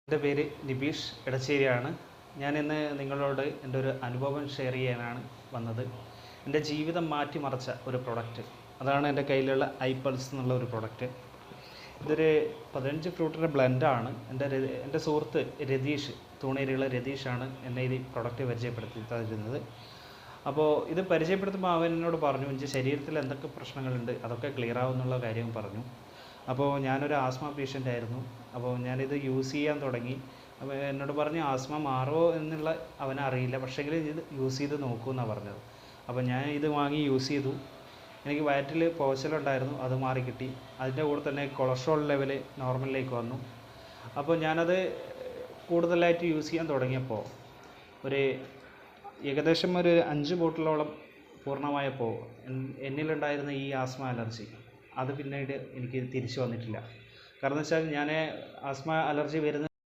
എൻ്റെ പേര് നിബീഷ് എടച്ചേരിയാണ്. ഞാനിന്ന് നിങ്ങളോട് എൻ്റെ ഒരു അനുഭവം ഷെയർ ചെയ്യാനാണ് വന്നത്. എൻ്റെ ജീവിതം മാറ്റിമറിച്ച ഒരു പ്രൊഡക്റ്റ്, അതാണ് എൻ്റെ കയ്യിലുള്ള ഐപൾസ് എന്നുള്ള ഒരു പ്രൊഡക്റ്റ്. ഇതൊരു 15 ഫ്രൂട്ടിൻ്റെ ബ്ലെൻഡാണ്. എൻ്റെ സുഹൃത്ത് രതീഷ്, തൂണേരിയുള്ള രതീഷാണ് എന്നെ ഈ പ്രൊഡക്റ്റ് പരിചയപ്പെടുത്തി തരുന്നത്. അപ്പോൾ ഇത് പരിചയപ്പെടുത്തുമ്പോൾ അവൻ എന്നോട് പറഞ്ഞു, എൻ്റെ ശരീരത്തിൽ എന്തൊക്കെ പ്രശ്നങ്ങളുണ്ട് അതൊക്കെ ക്ലിയർ ആവുമെന്നുള്ള കാര്യം പറഞ്ഞു. അപ്പോൾ ഞാനൊരു ആസ്മ പേഷ്യൻ്റ് ആയിരുന്നു. അപ്പോൾ ഞാനിത് യൂസ് ചെയ്യാൻ തുടങ്ങി. അപ്പോൾ എന്നോട് പറഞ്ഞു ആസ്മ മാറുമോ എന്നുള്ള അവനറിയില്ല, പക്ഷേങ്കിൽ ഇത് യൂസ് ചെയ്ത് നോക്കൂ എന്നാണ് പറഞ്ഞത്. അപ്പോൾ ഞാൻ ഇത് വാങ്ങി യൂസ് ചെയ്തു. എനിക്ക് വയറ്റിൽ പുകച്ചിലുണ്ടായിരുന്നു, അത് മാറിക്കിട്ടി. അതിൻ്റെ കൂടെ തന്നെ കൊളസ്ട്രോൾ ലെവൽ നോർമലിലേക്ക് വന്നു. അപ്പോൾ ഞാനത് കൂടുതലായിട്ട് യൂസ് ചെയ്യാൻ തുടങ്ങിയപ്പോൾ ഏകദേശം ഒരു 5 ബോട്ടിലോളം പൂർണ്ണമായപ്പോൾ എന്നിലുണ്ടായിരുന്ന ഈ ആസ്മ അലർജി അത് പിന്നീട് എനിക്ക് തിരിച്ചു വന്നിട്ടില്ല. കാരണം വെച്ചാൽ ഞാൻ ആസ്മ അലർജി വരുന്ന